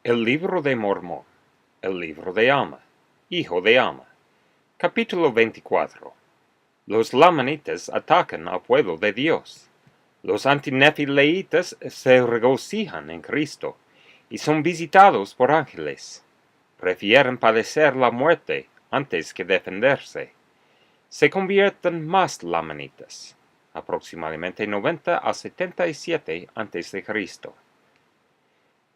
El libro de Mormón, el libro de Alma, hijo de Alma. Capítulo 24. Los lamanitas atacan al pueblo de Dios. Los antinefileitas se regocijan en Cristo y son visitados por ángeles. Prefieren padecer la muerte antes que defenderse. Se convierten más lamanitas, aproximadamente 90 a 77 a.C.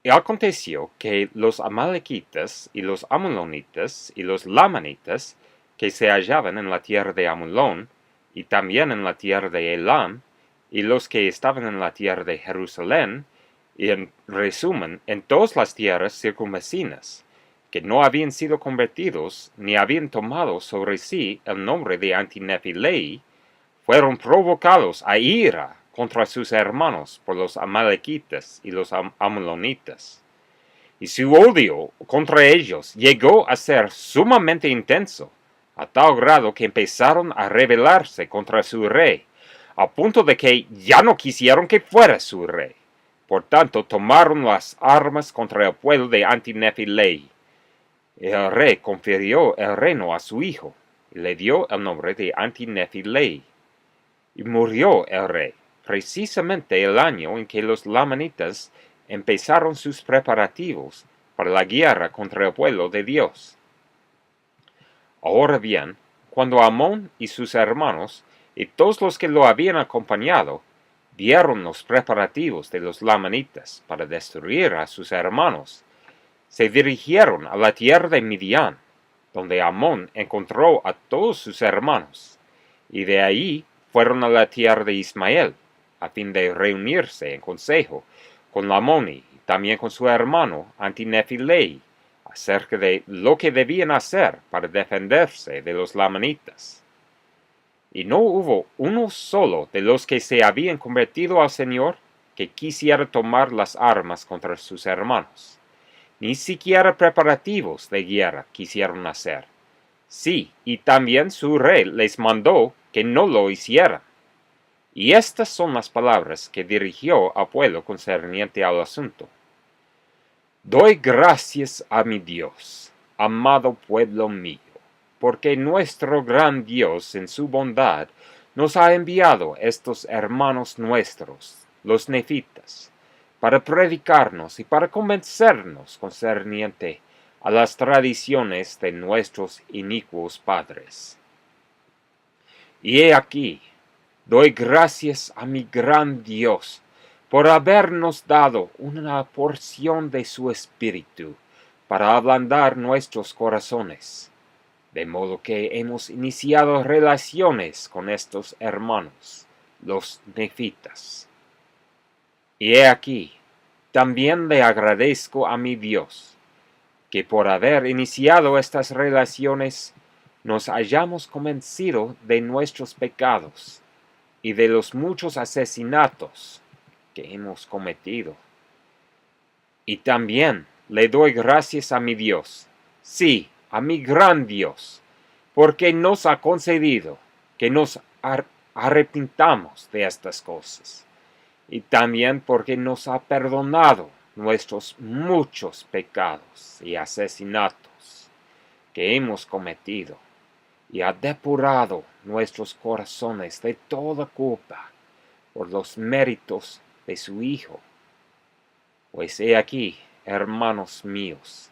Y aconteció que los amalequitas y los amalonitas y los lamanitas que se hallaban en la tierra de Amulón y también en la tierra de Elam y los que estaban en la tierra de Jerusalén y en resumen en todas las tierras circunvecinas que no habían sido convertidos ni habían tomado sobre sí el nombre de Antinefilei, fueron provocados a ira contra sus hermanos por los amalequitas y los amalonitas. Y su odio contra ellos llegó a ser sumamente intenso, a tal grado que empezaron a rebelarse contra su rey, a punto de que ya no quisieron que fuera su rey. Por tanto, tomaron las armas contra el pueblo de Antinefilei. El rey confirió el reino a su hijo, y le dio el nombre de Antinefilei. Y murió el rey, precisamente el año en que los lamanitas empezaron sus preparativos para la guerra contra el pueblo de Dios. Ahora bien, cuando Amón y sus hermanos y todos los que lo habían acompañado vieron los preparativos de los lamanitas para destruir a sus hermanos, se dirigieron a la tierra de Midian, donde Amón encontró a todos sus hermanos, y de ahí fueron a la tierra de Ismael, a fin de reunirse en consejo con Lamoni y también con su hermano Antinefilei, acerca de lo que debían hacer para defenderse de los lamanitas. Y no hubo uno solo de los que se habían convertido al Señor que quisiera tomar las armas contra sus hermanos. Ni siquiera preparativos de guerra quisieron hacer. Sí, y también su rey les mandó que no lo hicieran. Y estas son las palabras que dirigió al pueblo concerniente al asunto. Doy gracias a mi Dios, amado pueblo mío, porque nuestro gran Dios en su bondad nos ha enviado estos hermanos nuestros, los nefitas, para predicarnos y para convencernos concerniente a las tradiciones de nuestros inicuos padres. Y he aquí, doy gracias a mi gran Dios por habernos dado una porción de su espíritu para ablandar nuestros corazones, de modo que hemos iniciado relaciones con estos hermanos, los nefitas. Y he aquí, también le agradezco a mi Dios, que por haber iniciado estas relaciones nos hayamos convencido de nuestros pecados y de los muchos asesinatos que hemos cometido. Y también le doy gracias a mi Dios, sí, a mi gran Dios, porque nos ha concedido que nos arrepintamos de estas cosas, y también porque nos ha perdonado nuestros muchos pecados y asesinatos que hemos cometido, y ha depurado nuestros corazones de toda culpa por los méritos de su Hijo. Pues he aquí, hermanos míos,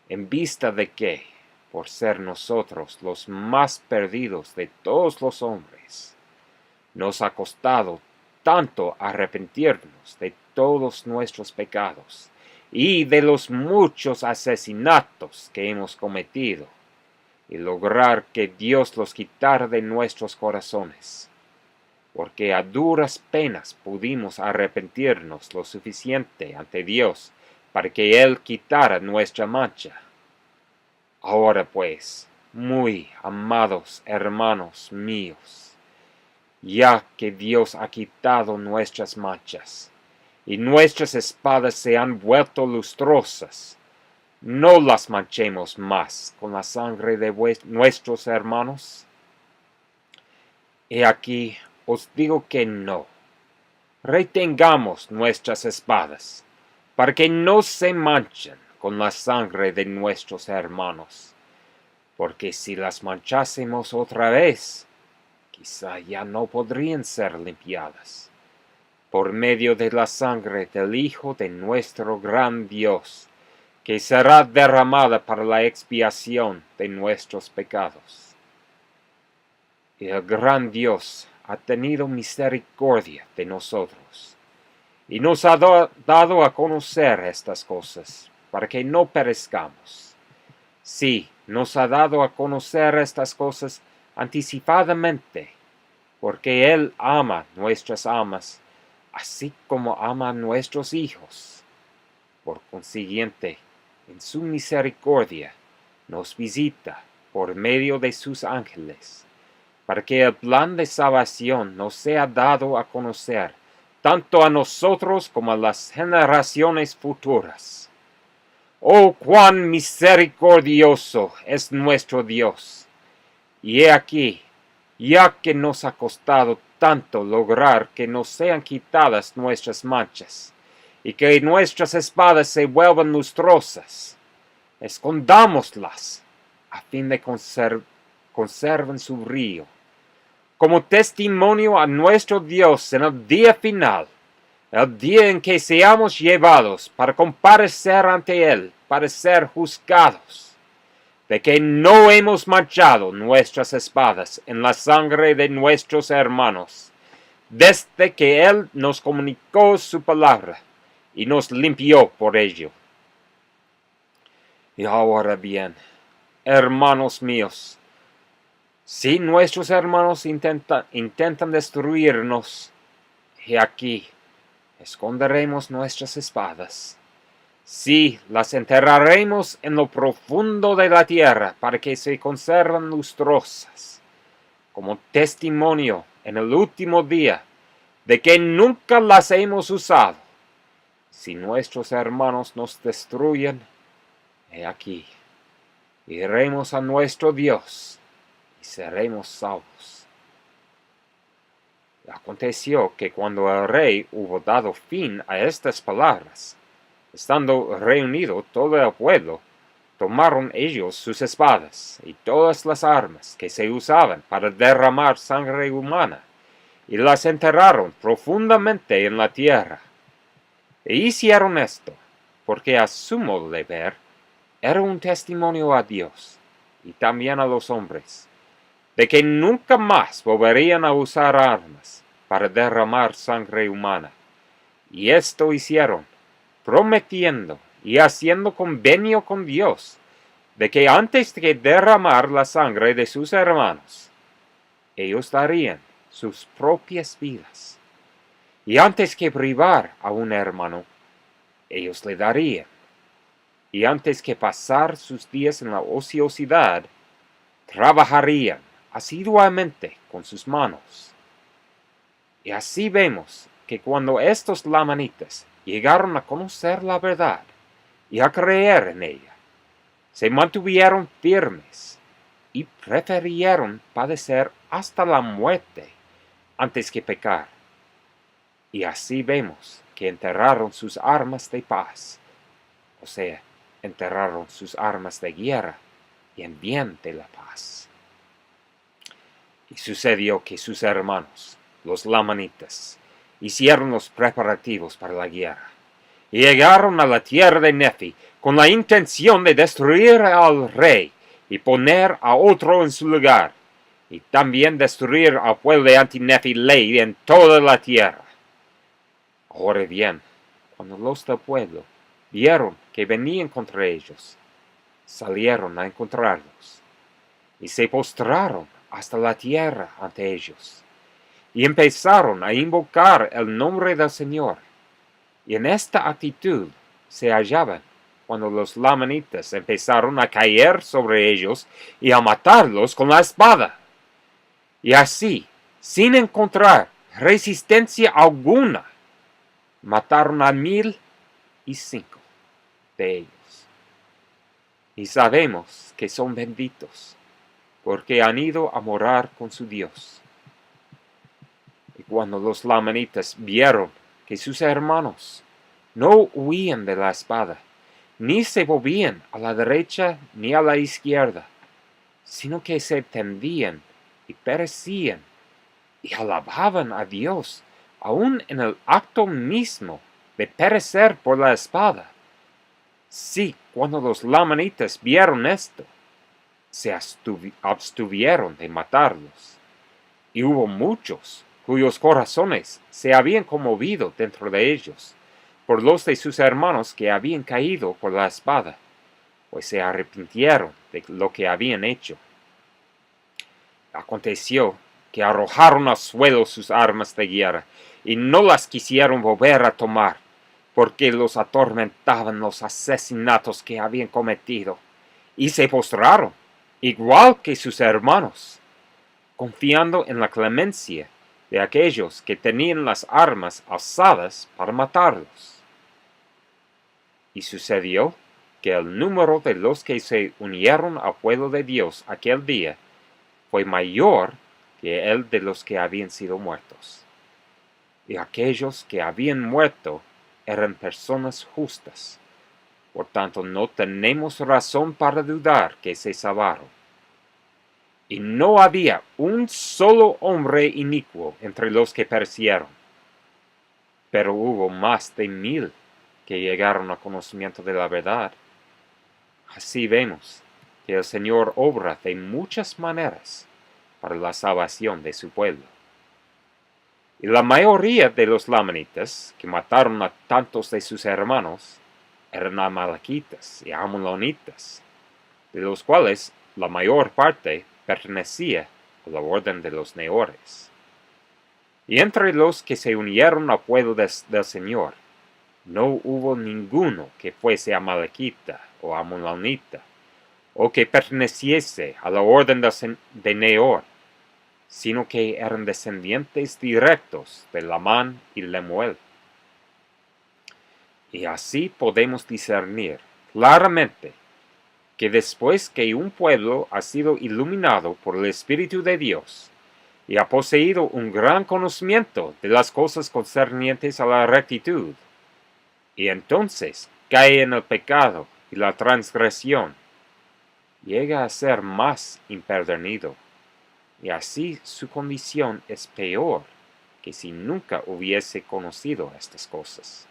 en vista de que, por ser nosotros los más perdidos de todos los hombres, nos ha costado tanto arrepentirnos de todos nuestros pecados y de los muchos asesinatos que hemos cometido, y lograr que Dios los quitara de nuestros corazones, porque a duras penas pudimos arrepentirnos lo suficiente ante Dios para que Él quitara nuestra mancha. Ahora pues, muy amados hermanos míos, ya que Dios ha quitado nuestras manchas, y nuestras espadas se han vuelto lustrosas, no las manchemos más con la sangre de nuestros hermanos. He aquí os digo que no. Retengamos nuestras espadas, para que no se manchen con la sangre de nuestros hermanos, porque si las manchásemos otra vez, quizá ya no podrían ser limpiadas. Por medio de la sangre del Hijo de nuestro gran Dios, que será derramada para la expiación de nuestros pecados. Y el gran Dios ha tenido misericordia de nosotros, y nos ha dado a conocer estas cosas, para que no perezcamos. Sí, nos ha dado a conocer estas cosas anticipadamente, porque Él ama nuestras almas, así como ama a nuestros hijos. Por consiguiente, en su misericordia, nos visita por medio de sus ángeles, para que el plan de salvación nos sea dado a conocer, tanto a nosotros como a las generaciones futuras. ¡Oh, cuán misericordioso es nuestro Dios! Y he aquí, ya que nos ha costado tanto lograr que nos sean quitadas nuestras manchas, y que nuestras espadas se vuelvan lustrosas, escondámoslas, a fin de conserven su brillo, como testimonio a nuestro Dios en el día final, el día en que seamos llevados para comparecer ante Él, para ser juzgados, de que no hemos manchado nuestras espadas en la sangre de nuestros hermanos, desde que Él nos comunicó su palabra y nos limpió por ello. Y ahora bien, hermanos míos, si nuestros hermanos intentan destruirnos, he aquí, esconderemos nuestras espadas. Sí, las enterraremos en lo profundo de la tierra para que se conserven lustrosas, como testimonio en el último día de que nunca las hemos usado. Si nuestros hermanos nos destruyen, he aquí, iremos a nuestro Dios y seremos salvos. Aconteció que cuando el rey hubo dado fin a estas palabras, estando reunido todo el pueblo, tomaron ellos sus espadas y todas las armas que se usaban para derramar sangre humana, y las enterraron profundamente en la tierra. E hicieron esto, porque a su modo de ver, era un testimonio a Dios, y también a los hombres, de que nunca más volverían a usar armas para derramar sangre humana. Y esto hicieron, prometiendo y haciendo convenio con Dios, de que antes de derramar la sangre de sus hermanos, ellos darían sus propias vidas. Y antes que privar a un hermano, ellos le darían. Y antes que pasar sus días en la ociosidad, trabajarían asiduamente con sus manos. Y así vemos que cuando estos lamanitas llegaron a conocer la verdad y a creer en ella, se mantuvieron firmes y prefirieron padecer hasta la muerte antes que pecar. Y así vemos que enterraron sus armas de paz, o sea, enterraron sus armas de guerra y en bien de la paz. Y sucedió que sus hermanos, los lamanitas, hicieron los preparativos para la guerra, y llegaron a la tierra de Nefi con la intención de destruir al rey y poner a otro en su lugar, y también destruir al pueblo de Anti-Nefi-Lei en toda la tierra. Ahora bien, cuando los del pueblo vieron que venían contra ellos, salieron a encontrarlos, y se postraron hasta la tierra ante ellos, y empezaron a invocar el nombre del Señor. Y en esta actitud se hallaban cuando los lamanitas empezaron a caer sobre ellos y a matarlos con la espada. Y así, sin encontrar resistencia alguna, mataron a 1,005 de ellos. Y sabemos que son benditos, porque han ido a morar con su Dios. Y cuando los lamanitas vieron que sus hermanos no huían de la espada, ni se volvían a la derecha ni a la izquierda, sino que se tendían y perecían, y alababan a Dios, aun en el acto mismo de perecer por la espada. Sí, cuando los lamanitas vieron esto, se abstuvieron de matarlos, y hubo muchos cuyos corazones se habían conmovido dentro de ellos, por los de sus hermanos que habían caído por la espada, pues se arrepintieron de lo que habían hecho. Aconteció que arrojaron al suelo sus armas de guerra, y no las quisieron volver a tomar, porque los atormentaban los asesinatos que habían cometido, y se postraron, igual que sus hermanos, confiando en la clemencia de aquellos que tenían las armas alzadas para matarlos. Y sucedió que el número de los que se unieron al pueblo de Dios aquel día fue mayor que el de los que habían sido muertos. Y aquellos que habían muerto eran personas justas. Por tanto, no tenemos razón para dudar que se salvaron. Y no había un solo hombre inicuo entre los que perecieron, pero hubo más de 1000 que llegaron al conocimiento de la verdad. Así vemos que el Señor obra de muchas maneras para la salvación de su pueblo. Y la mayoría de los lamanitas que mataron a tantos de sus hermanos eran amalequitas y ammonitas, de los cuales la mayor parte pertenecía a la orden de los neores. Y entre los que se unieron al pueblo del Señor, no hubo ninguno que fuese amalequita o ammonita, o que perteneciese a la orden de Neor, sino que eran descendientes directos de Lamán y Lemuel. Y así podemos discernir claramente que después que un pueblo ha sido iluminado por el Espíritu de Dios y ha poseído un gran conocimiento de las cosas concernientes a la rectitud, y entonces cae en el pecado y la transgresión, llega a ser más impedernido, y así su condición es peor que si nunca hubiese conocido estas cosas.